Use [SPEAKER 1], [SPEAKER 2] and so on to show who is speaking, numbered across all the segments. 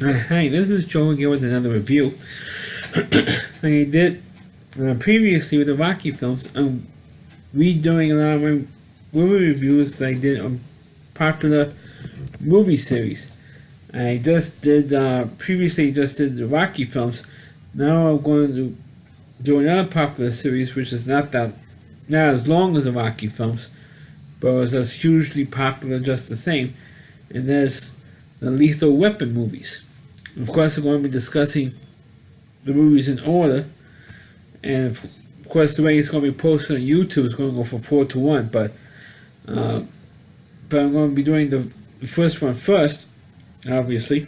[SPEAKER 1] Hi, this is Joe again with another review. I did previously with the Rocky films. I'm redoing a lot of my movie reviews that I did on popular movie series. I just did previously just did the Rocky films. Now I'm going to do another popular series, which is not as long as the Rocky films, but was just hugely popular just the same. And there's the Lethal Weapon movies. Of course, I'm going to be discussing the movies in order, and of course, the way it's going to be posted on YouTube is going to go from 4 to 1. But I'm going to be doing the first one first, obviously.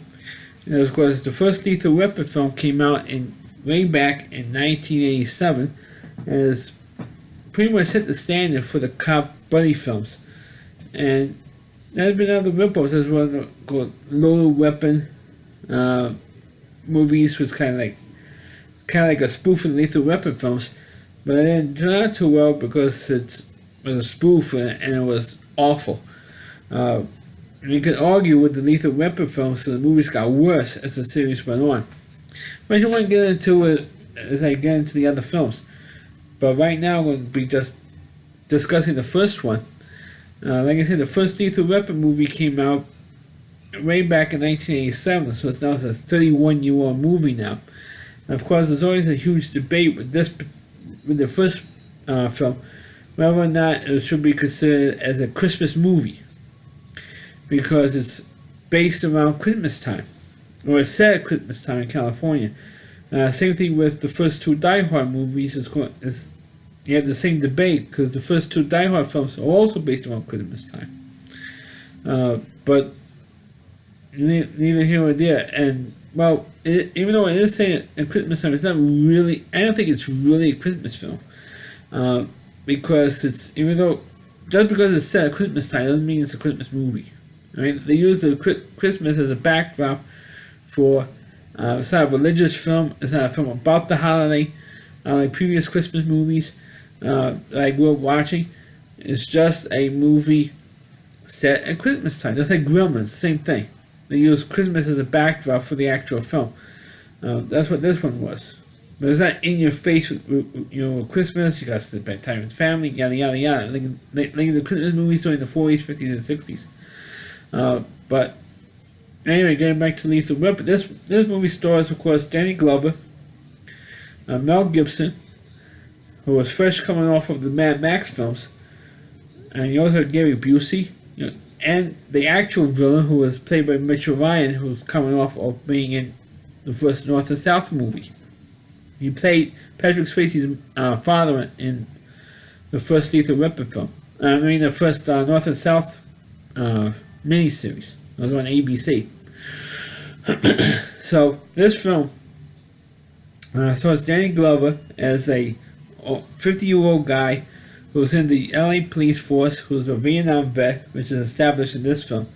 [SPEAKER 1] And of course, the first Lethal Weapon film came out in way back in 1987, and has pretty much set the standard for the cop buddy films. And there's been other ripoffs as well, called Lethal Weapon. Movies was kind of like a spoof of the Lethal Weapon films, but it didn't turn out too well because it was a spoof and it was awful. You could argue with the Lethal Weapon films, so the movies got worse as the series went on. But I don't want to get into it as I get into the other films. But right now, I'm going to be just discussing the first one. Like I said, the first Lethal Weapon movie came out way back in 1987, so it's now a 31-year-old movie now. And of course, there's always a huge debate with the first film, whether or not it should be considered as a Christmas movie, because it's based around Christmas time, or it's set at Christmas time in California. Same thing with the first two Die Hard movies. You have the same debate because the first two Die Hard films are also based around Christmas time. But neither here nor there. And well, even though it is saying a Christmas time, it's not really. I don't think it's really a Christmas film, because just because it's set at Christmas time doesn't mean it's a Christmas movie. I mean, they use the Christmas as a backdrop for. It's not a religious film. It's not a film about the holiday, like previous Christmas movies, like we're watching. It's just a movie set at Christmas time, just like Gremlins, same thing. They use Christmas as a backdrop for the actual film. That's what this one was. But it's not in your face with Christmas. You got to spend time with family, yada yada yada. Like the Christmas movies during the 40s, 50s, and 60s. But anyway, getting back to Lethal Weapon, this movie stars, of course, Danny Glover, Mel Gibson, who was fresh coming off of the Mad Max films, and you also have Gary Busey. And the actual villain, who was played by Mitchell Ryan, who was coming off of being in the first North and South movie. He played Patrick Swayze's father in the first Lethal Weapon film. The first North and South miniseries. It was on ABC. So this film stars Danny Glover as a 50-year-old guy who was in the LA police force, who was a Vietnam vet, which is established in this film.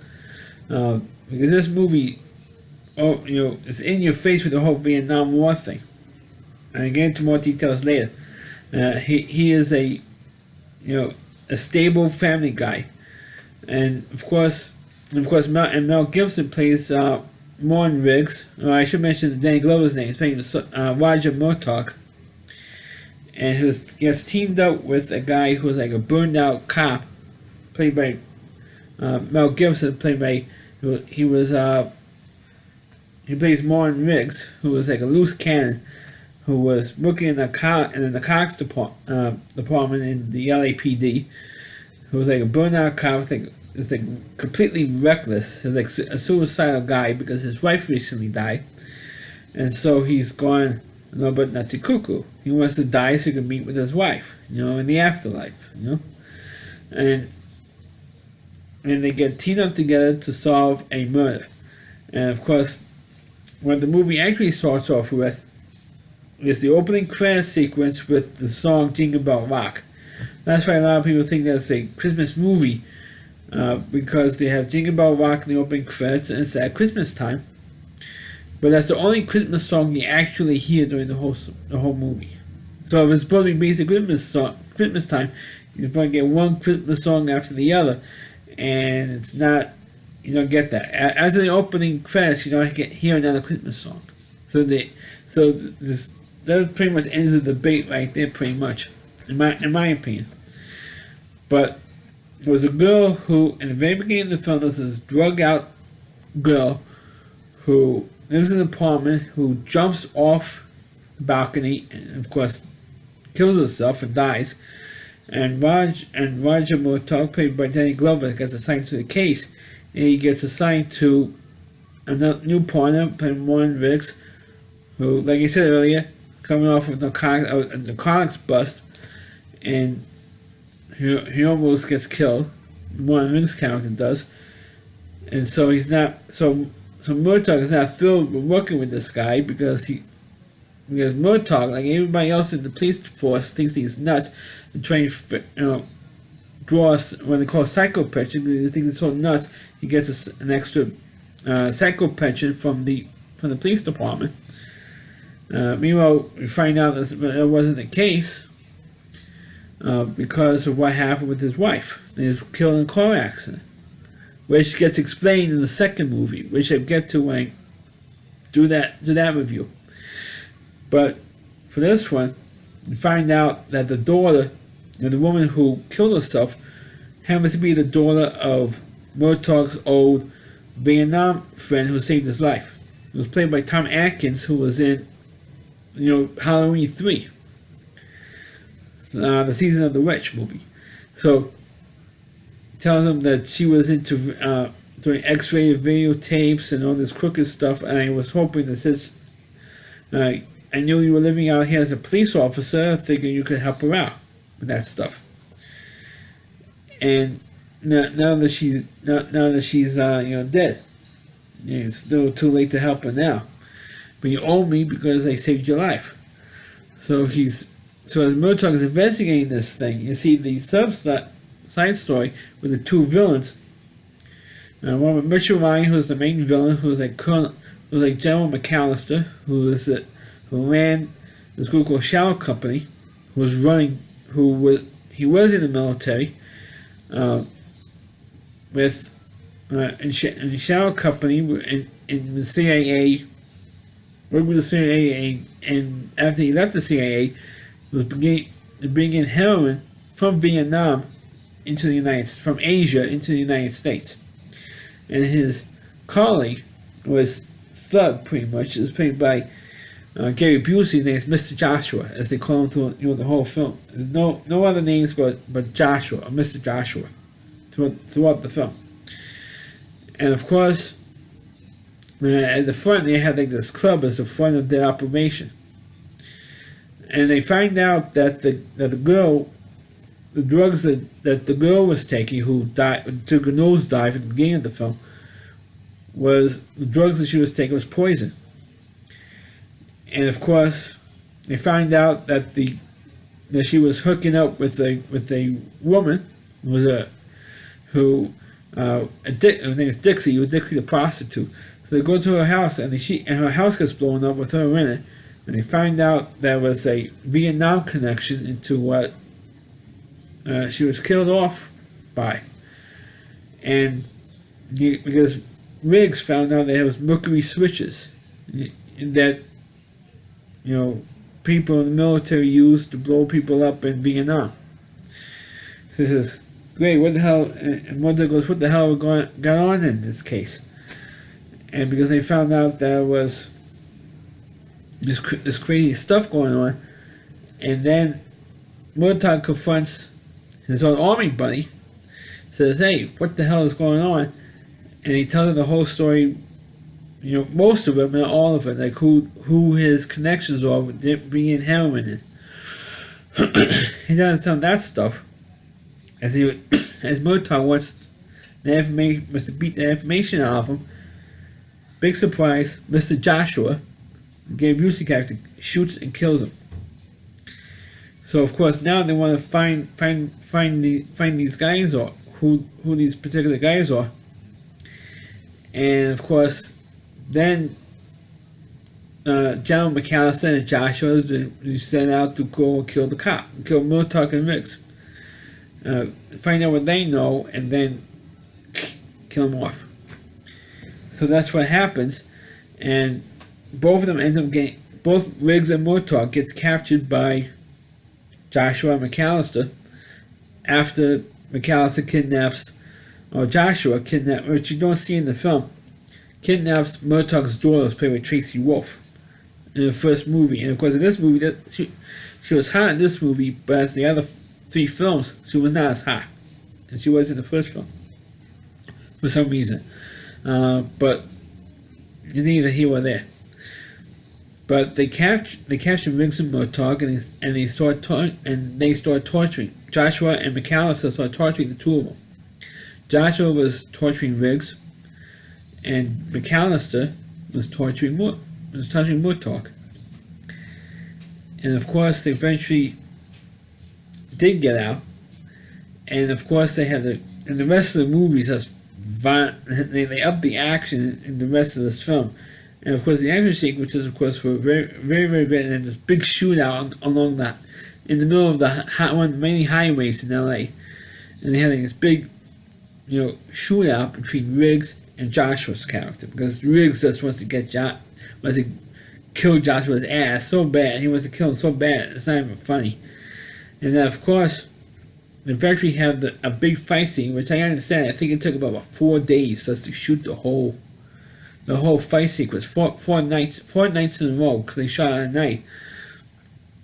[SPEAKER 1] Because this movie, it's in your face with the whole Vietnam War thing. And I get into more details later. He is a stable family guy, and of course, Mel Gibson plays Morton Riggs. I should mention Danny Glover's name. He's playing Roger Murtaugh. And he gets teamed up with a guy who's like a burned out cop, played by Mel Gibson. He plays Morton Riggs, who was like a loose cannon, who was working in the Cox department in the LAPD. Who was like a burned out cop. Is like completely reckless. He's like a suicidal guy because his wife recently died, and so he's gone. But Nazi cuckoo. He wants to die so he can meet with his wife, in the afterlife, And they get teamed up together to solve a murder. And of course, what the movie actually starts off with is the opening credit sequence with the song Jingle Bell Rock. That's why a lot of people think that's a Christmas movie, because they have Jingle Bell Rock in the opening credits, and it's at Christmas time. But that's the only Christmas song you actually hear during the whole movie. So if it's supposed to be basic Christmas time, you're going to get one Christmas song after the other, and it's not you don't get that. After the opening credits, you don't hear another Christmas song. So that pretty much ends the debate right there, pretty much, in my opinion. But there was a girl who, in the very beginning of the film, there was this drugged out girl who lives in an apartment, who jumps off the balcony and, of course, kills herself and dies. And Roger Murtaugh, played by Danny Glover, gets assigned to the case, and he gets assigned to a new partner, played Warren Riggs, who, like I said earlier, coming off of the narcotics bust, and he almost gets killed. Warren Riggs' character does, and so he's not. So Murtaugh is not thrilled with working with this guy because Murtaugh, like everybody else in the police force, thinks he's nuts and trying to draw what they call psycho pension. He thinks it's so nuts. He gets an extra psycho pension from the police department. Meanwhile, we find out that wasn't the case because of what happened with his wife. He was killed in a car accident, which gets explained in the second movie, which I get to when I do that review. But for this one, we find out that the daughter, the woman who killed herself, happens to be the daughter of Murtaugh's old Vietnam friend who saved his life. It was played by Tom Atkins, who was in Halloween 3, the Season of the Witch movie. So he tells him that she was into doing X-ray videotapes and all this crooked stuff, and I was hoping that since I knew you were living out here as a police officer, I figured you could help her out with that stuff. And now that she's dead, it's still too late to help her now. But you owe me because I saved your life. So as Murtaugh is investigating this thing, you see the side story with the two villains. One with Mitchell Ryan, who's the main villain, who's like General McAllister, who ran this group called Shadow Company, he was in the military, in Shadow Company in the CIA, worked with the CIA, and after he left the CIA, was beginning to bring in heroin from Vietnam from Asia into the United States. And his colleague was Thug, pretty much. It was played by Gary Busey, named Mr. Joshua, as they call him through the whole film. There's no other names but Joshua, or Mr. Joshua, throughout the film. And of course, at the front they had like this club as the front of their operation. And they find out that the drugs that the girl was taking, who took a nosedive at the beginning of the film, was the drugs that she was taking was poison. And of course, they find out that she was hooking up with a woman her name is Dixie. It was Dixie the prostitute. So they go to her house, and her house gets blown up with her in it. And they find out there was a Vietnam connection into what she was killed off by. And because Riggs found out there was mercury switches that people in the military used to blow people up in Vietnam. So he says, great, what the hell? And Mother goes, what the hell got on in this case? And because they found out there was this crazy stuff going on, and then Murtaugh confronts his own army buddy, says, hey, what the hell is going on? And he tells her the whole story, most of it, not all of it, like who his connections are with bringing heroin in. He doesn't tell him that stuff, as Murtaugh wants to beat the information out of him. Big surprise, Mr. Joshua, the Gary Busey character, shoots and kills him. So of course now they want to find these guys, or who these particular guys are. And of course then General McAllister and Joshua who set out to go kill the cop, kill Murtaugh and Riggs. Find out what they know and then kill them off. So that's what happens, and both of them end up getting, both Riggs and Murtaugh gets captured by Joshua McAllister after McAllister kidnaps, or Joshua kidnaps, which you don't see in the film, kidnaps Murtaugh's daughter, was played by Tracy Wolf in the first movie. And of course, in this movie, she was hot in this movie, but as the other three films, she was not as hot, and she was in the first film for some reason. But neither here or there. But they captured Riggs and Murtaugh, and they start torturing. Joshua and McAllister started torturing the two of them. Joshua was torturing Riggs, and McAllister was torturing Murtaugh. And of course, they eventually did get out. And of course, they had in the rest of the movies, they upped the action in the rest of this film. And of course, the action sequences, of course, were very, very, very good. And this big shootout along that, in the middle of one of the many highways in LA. And they had this big, shootout between Riggs and Joshua's character, because Riggs just wants to kill Joshua's ass so bad. He wants to kill him so bad, it's not even funny. And then, of course, they eventually have a big fight scene, which I understand. I think it took about 4 days just to shoot the whole fight sequence. Four nights in a row, because they shot at night.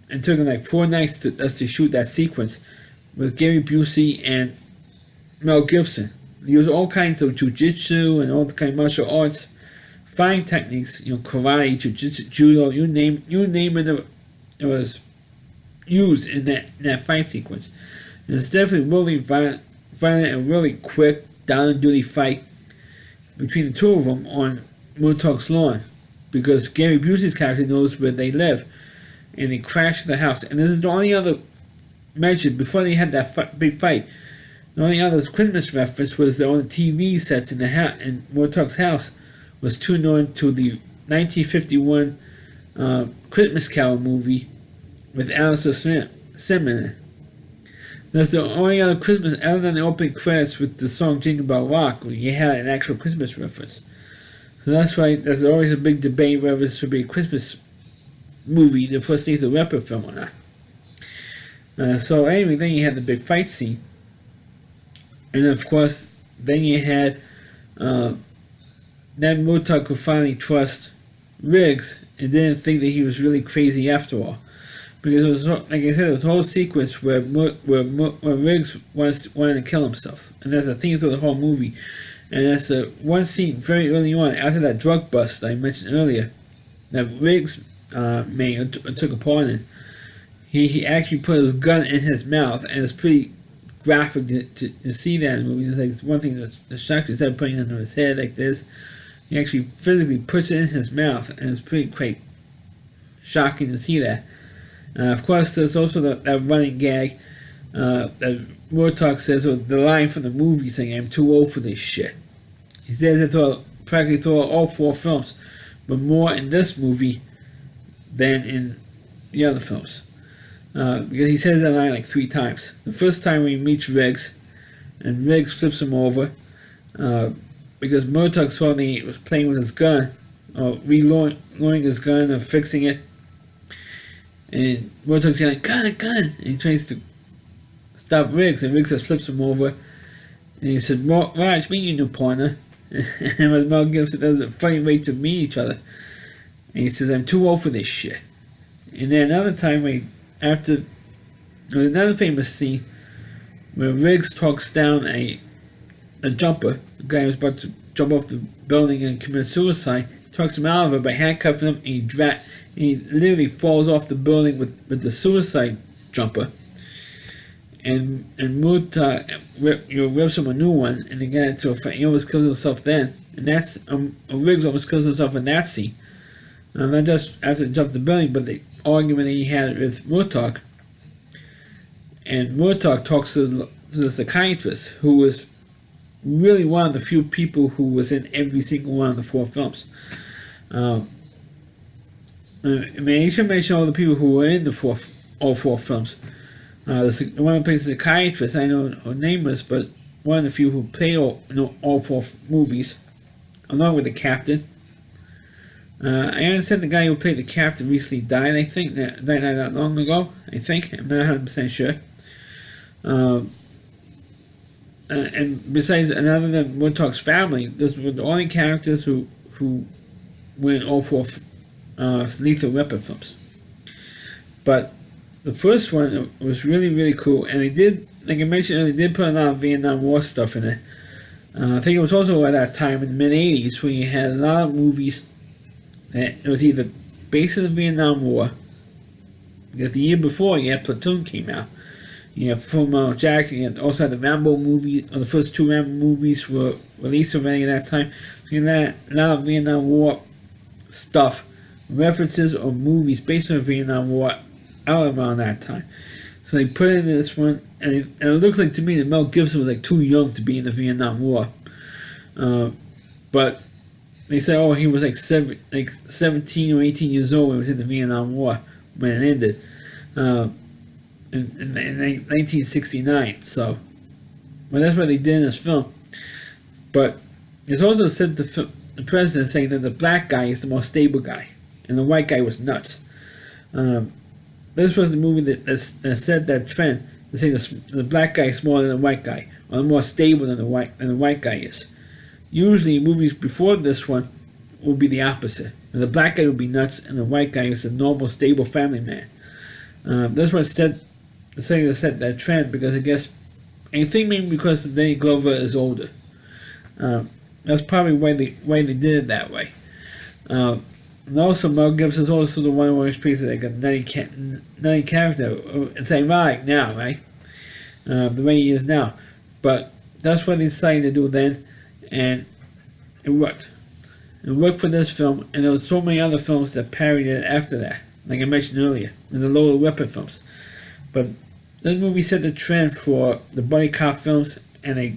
[SPEAKER 1] It took them like 4 nights to shoot that sequence with Gary Busey and Mel Gibson. They used all kinds of jiu-jitsu and all the kind of martial arts fighting techniques, karate, jiu-jitsu, judo, you name it was used in that fight sequence. And it's definitely really violent and really quick, down-and-dirty fight between the two of them on Murtaugh's lawn, because Gary Busey's character knows where they live, and they crash the house. And this is the only other mention before they had that big fight. The only other Christmas reference was that on the TV sets in Murtaugh's house was tuned on to the 1951 Christmas Carol movie with Alistair Sim in it. That's the only other Christmas, other than the opening credits with the song Jingle Bell Rock, where you had an actual Christmas reference. So that's why there's always a big debate whether this should be a Christmas movie, the first Nathan Rapper film or not. So anyway, then you had the big fight scene. And of course, then you had, then Murtaugh could finally trust Riggs and didn't think that he was really crazy after all. Because it was, like I said, there was a whole sequence where Riggs wanted to kill himself. And that's a theme through the whole movie. And that's one scene very early on, after that drug bust I mentioned earlier, that Riggs took a part in. He actually put his gun in his mouth, and it's pretty graphic to see that in the movie. It's like one thing that's shocked, instead of putting it under his head like this, he actually physically puts it in his mouth, and it's pretty quite shocking to see that. Of course, there's also that running gag that Murtaugh says, or the line from the movie saying, "I'm too old for this shit." He says it practically throughout all 4 films, but more in this movie than in the other films. Because he says that line like 3 times. The first time when he meets Riggs, and Riggs flips him over, because Murtaugh saw he was playing with his gun, or reloading his gun or fixing it. And Murtaugh's yelling, "Gun, gun!" And he tries to stop Riggs, and Riggs just flips him over. And he said, "Raj, meet your new partner." And with Mel Gibson, that was a funny way to meet each other. And he says, "I'm too old for this shit." And then another time, another famous scene where Riggs talks down a jumper, the guy who's about to jump off the building and commit suicide, talks him out of it by handcuffing him, and he literally falls off the building with the suicide jumper. And Murtaugh rips him a new one, and they get into a fight. He almost kills himself then. And that's Riggs almost kills himself in that scene. Not just after they jumped the building, but the argument that he had with Murtaugh. And Murtaugh talks to the psychiatrist, who was really one of the few people who was in every single one of the 4 films. I mean, you should mention all the people who were in all 4 films. One of the places psychiatrist, I know her name was, but one of the few who played all 4 movies. along with the captain. I understand the guy who played the captain recently died. I think that died not long ago. I think I'm not 100% sure. And besides, another than Woodtalk's family, those were the only characters who were in all four Lethal Weapon films. But the first one was really cool, and they did, like I mentioned earlier, they did put a lot of Vietnam War stuff in it. I think it was also at that time in the mid '80s when you had a lot of movies that it was either based on the Vietnam War, because the year before you had Platoon came out. You have Full Metal Jacket, and also had the Rambo movie, or the first two Rambo movies were released already at that time. So you had a lot of Vietnam War stuff, references or movies based on the Vietnam War out around that time. So they put it in this one, and it looks like to me that Mel Gibson was like too young to be in the Vietnam War. But they said, oh, he was like 17 or 18 years old when he was in the Vietnam War when it ended. In 1969, so, well, that's what they did in this film. But it's also said the president saying that the black guy is the most stable guy, and the white guy was nuts. This was the movie that set that trend to say the black guy is more than the white guy, or more stable than the white guy is. Usually, movies before this one would be the opposite. The black guy would be nuts, and the white guy is a normal, stable family man. That's what set that trend, because I guess, I think maybe because Danny Glover is older. That's probably why they did it that way. And also, Mel Gibson is also the one who plays like a nutty character. It's ironic now, right? The way he is now. But that's what they decided to do then, and it worked. It worked for this film, and there were so many other films that parodied it after that, like I mentioned earlier, in the Lethal Weapon films. But this movie set the trend for the buddy cop films, and they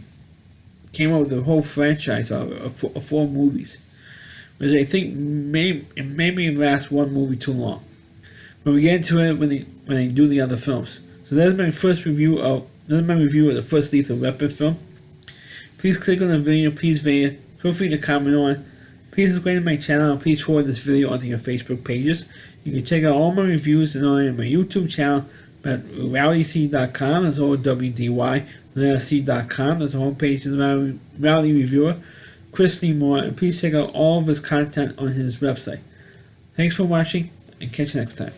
[SPEAKER 1] came up with the whole franchise of 4 movies. Which I think maybe last one movie too long. But we get into it when they do the other films. So that's my review of the first Lethal Weapon film. Please click on the video, please feel free to comment on it. Please subscribe to my channel, and please forward this video onto your Facebook pages. You can check out all my reviews and on my YouTube channel at rowdyc.com, that's OWDY, rowdyc.com, that's the homepage of the Rowdy Reviewer, Chris Lee Moore, and please check out all of his content on his website. Thanks for watching, and catch you next time.